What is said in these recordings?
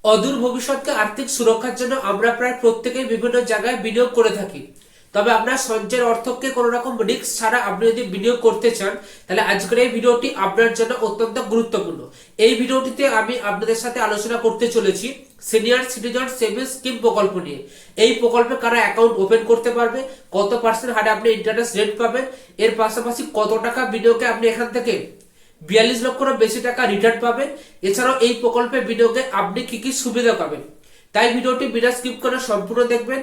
অদূর ভবিষ্যৎকে আর্থিক সুরক্ষার জন্য আমরা প্রায় প্রত্যেকেই বিভিন্ন জায়গায় বিনিয়োগ করে থাকি। তবে আপনার সঞ্চয়ের অর্থকে কোনো রকম রিস্ক ছাড়া আপনি যদি বিনিয়োগ করতে চান, তাহলে আজকের এই ভিডিওটি আপনার জন্য অত্যন্ত গুরুত্বপূর্ণ। এই ভিডিওটিতে আমি আপনাদের সাথে আলোচনা করতে চলেছি সিনিয়র সিটিজেন সেভিংস স্কিম প্রকল্প নিয়ে। এই প্রকল্পে কারা অ্যাকাউন্ট ওপেন করতে পারবে, কত পার্সেন্ট হারে আপনি ইন্টারেস্ট রেট পাবেন, এর পাশাপাশি কত টাকা বিনিয়োগে আপনি এখান থেকে 42 লক্ষেরও বেশি টাকা রিটার্ন পাবেন। এছাড়াও এই প্রকল্পে বিনিয়োগে আপনি কি কি সুবিধা পাবেন। তাই ভিডিওটি বিনা স্কিপ করে সম্পূর্ণ দেখবেন।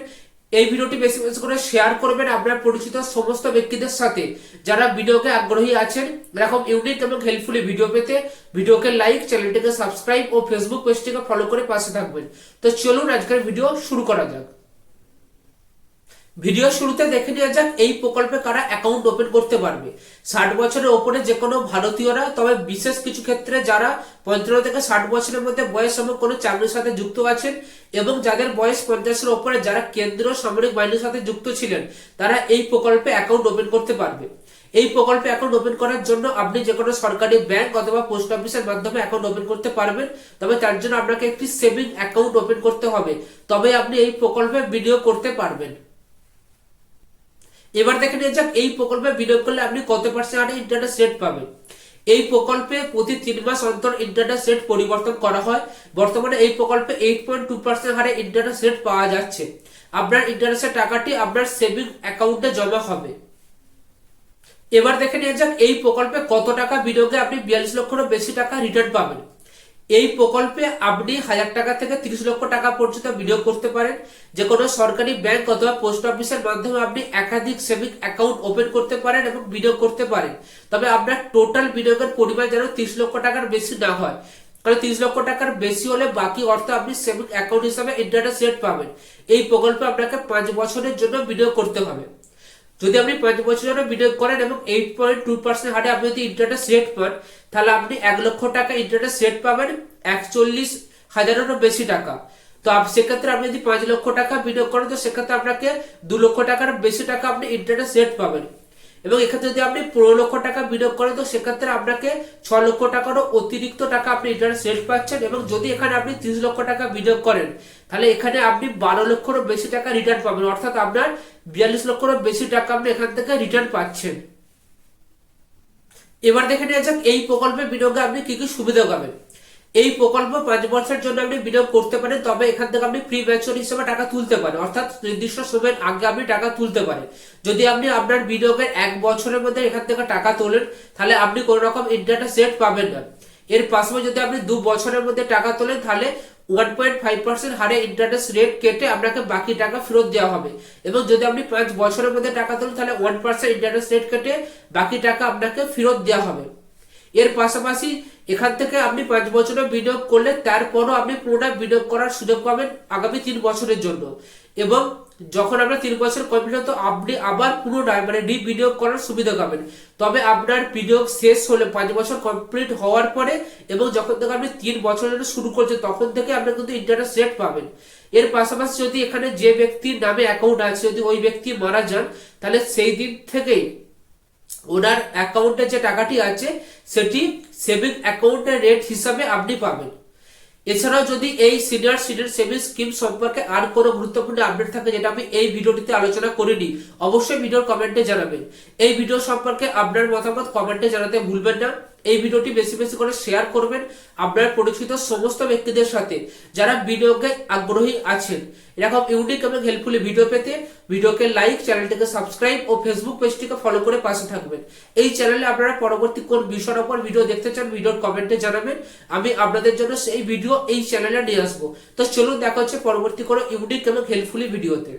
এই ভিডিওটি বেশি বেশি করে শেয়ার করবেন আপনার পরিচিত সমস্ত ব্যক্তিদের সাথে যারা বিনিয়োগে আগ্রহী আছেন। এরকম ইউনিক এবং হেল্পফুলি ভিডিও পেতে ভিডিওকে লাইক, চ্যানেলটিকে সাবস্ক্রাইব ও ফেসবুক পেজটিকে ফলো করে পাশে থাকবেন। তো চলুন আজকের ভিডিও শুরু করা যাক। ভিডিও শুরুতে দেখে নেওয়া যাক এই প্রকল্পে কারা অ্যাকাউন্ট ওপেন করতে পারবে। 60 বছরের ওপরে যে কোনো ভারতীয়রা, তবে বিশেষ কিছু ক্ষেত্রে যারা 15 থেকে 60 বছরের মধ্যে বয়স এবং কোনো চাকরির সাথে যুক্ত আছেন এবং যাদের বয়স 50-এর ওপরে, যারা কেন্দ্রীয় সামরিক বাহিনীর সাথে যুক্ত ছিলেন, তারা এই প্রকল্পে অ্যাকাউন্ট ওপেন করতে পারবে। এই প্রকল্পে অ্যাকাউন্ট ওপেন করার জন্য আপনি যে কোনো সরকারি ব্যাংক অথবা পোস্ট অফিসের মাধ্যমে অ্যাকাউন্ট ওপেন করতে পারবেন। তবে তার জন্য আপনাকে একটি সেভিং অ্যাকাউন্ট ওপেন করতে হবে, তবে আপনি এই প্রকল্পে বিনিয়োগ করতে পারবেন। এবার দেখে নিয়ে যাক এই প্রকল্পে বিনিয়োগ করলে আপনি কত পার্সেন্ট হারে ইন্টারেস্ট রেট পাবেন। এই প্রকল্পে প্রতি 3 মাস অন্তর ইন্টারেস্ট রেট পরিবর্তন করা হয়। বর্তমানে এই প্রকল্পে 8.2% হারে ইন্টারেস্ট রেট পাওয়া যাচ্ছে। আপনার ইন্টারেস্টের টাকাটি আপনার সেভিং অ্যাকাউন্টে জমা হবে। এবার দেখে নিয়ে যাক এই প্রকল্পে কত টাকা বিনিয়োগে আপনি 42 লক্ষেরও বেশি টাকা রিটার্ন পাবেন। এই প্রকল্পে আপনি 1000 টাকা থেকে 30 লক্ষ টাকা পর্যন্ত বিনিয়োগ করতে পারেন। যে কোনো সরকারি ব্যাংক অথবা পোস্ট অফিসের মাধ্যমে আপনি একাধিক সেভিং অ্যাকাউন্ট ওপেন করতে পারেন এবং বিনিয়োগ করতে পারেন। তবে আপনার টোটাল বিনিয়োগের পরিমাণ যেন 30 লক্ষ টাকার বেশি না হয়, কারণ 30 লক্ষ টাকার বেশি হলে বাকি অর্থ আপনি সেভিং অ্যাকাউন্ট হিসাবে ইন্টারেস্ট রেট পাবেন। এই প্রকল্পে আপনাকে 5 বছরের জন্য বিনিয়োগ করতে হবে। যদি আপনি 5 বছরের বিনিয়োগ করেন এবং 8.2% হারে আপনি যদি ইন্টারেস্ট রেট পান, তাহলে আপনি 1 লক্ষ টাকা ইন্টারেস্ট রেট পাবেন 41,000-এরও বেশি টাকা। তো সেক্ষেত্রে আপনি যদি 5 লক্ষ টাকা বিনিয়োগ করেন, তো সেক্ষেত্রে আপনাকে 2 লক্ষ টাকার বেশি টাকা আপনি ইন্টারেস্ট রেট পাবেন। এবং এক্ষেত্রে যদি আপনি 15 লক্ষ টাকা বিনিয়োগ করেন, তো সেক্ষেত্রে আপনাকে 6 লক্ষ টাকারও অতিরিক্ত টাকা আপনি ইন্টারেস্ট রেট পাচ্ছেন। এবং যদি এখানে আপনি 30 লক্ষ টাকা বিনিয়োগ করেন, তাহলে এখানে আপনি 12 লক্ষেরও বেশি টাকা রিটার্ন পাবেন, অর্থাৎ আপনার 42 লক্ষেরও বেশি টাকা আপনি এখান থেকে রিটার্ন পাচ্ছেন। এবার দেখে নেওয়া যাক এই প্রকল্পে বিনিয়োগে আপনি কি কি সুবিধা পাবেন। এই প্রকল্প 5 বছরের জন্য আপনি বিনিয়োগ করতে পারেন, তবে এখান থেকে আপনি প্রি ম্যাচুর হিসেবে টাকা তুলতে পারেন, অর্থাৎ নির্দিষ্ট সময়ের আগে আপনি টাকা তুলতে পারেন। যদি আপনি আপনার বিনিয়োগের 1 বছরের মধ্যে এখান থেকে টাকা তোলেন, তাহলে আপনি কোনো রকম ইন্টারেস্ট রেট পাবেন না। এর পাশাপাশি যদি আপনি 2 বছরের মধ্যে টাকা তোলেন, তাহলে 1.5% হারে ইন্টারেস্ট রেট কেটে আপনাকে বাকি টাকা ফেরত দেওয়া হবে। এবং যদি আপনি 5 বছরের মধ্যে টাকা তোলেন, তাহলে 1% ইন্টারেস্ট রেট কেটে বাকি টাকা আপনাকে ফেরত দেওয়া হবে। এর পাশাপাশি এখান থেকে আপনি 5 বছরের বিনিয়োগ করলে তারপরও আপনি পুনরায় বিনিয়োগ করার সুযোগ পাবেন আগামী 3 বছরের জন্য। এবং যখন আপনার 3 বছর কমপ্লিট হয়, তো আপনি আবার পুনরায় বিনিয়োগ করার সুবিধা পাবেন। তবে আপনার বিনিয়োগ শেষ হলে 5 বছর কমপ্লিট হওয়ার পরে এবং যখন থেকে আপনি 3 বছরের শুরু করছেন, তখন থেকে আপনি কিন্তু ইন্টারেস্ট রেট পাবেন। এর পাশাপাশি যদি এখানে যে ব্যক্তির নামে অ্যাকাউন্ট আছে, যদি ওই ব্যক্তি মারা যান, তাহলে সেই দিন থেকেই ওনার অ্যাকাউন্টে যে টাকাটি আছে সেটি সেভিং অ্যাকাউন্টের রেট হিসাবে আপনি পাবেন। এছাড়াও যদি এই সিনিয়র সিটিজেন সেভিংস স্কিম সম্পর্কে আর কোনো গুরুত্বপূর্ণ আপডেট থাকে যেটা আমি এই ভিডিওটিতে আলোচনা করিনি, অবশ্যই ভিডিওর কমেন্টে জানাবেন। এই ভিডিও সম্পর্কে আপনার মতামত কমেন্টে জানাতে ভুলবেন না। এই ভিডিওটি বেশি বেশি করে শেয়ার করবেন আপনার পরিচিত সমস্ত ব্যক্তিদের সাথে যারা বিনিয়োগে আগ্রহী আছেন। এরকম ইউনিক এবং হেল্পফুলি ভিডিও পেতে ভিডিওকে লাইক, চ্যানেলটিকে সাবস্ক্রাইব ও ফেসবুক পেজটিকে ফলো করে পাশে থাকবেন। এই চ্যানেলে আপনারা পরবর্তী কোন বিষয়ের উপর ভিডিও দেখতে চান ভিডিওর কমেন্টে জানাবেন, আমি আপনাদের জন্য সেই ভিডিও এই চ্যানেলে নিয়ে আসবো। তো চলুন দেখা হচ্ছে পরবর্তী কোনো ইউনিক এবং হেল্পফুলি ভিডিওতে।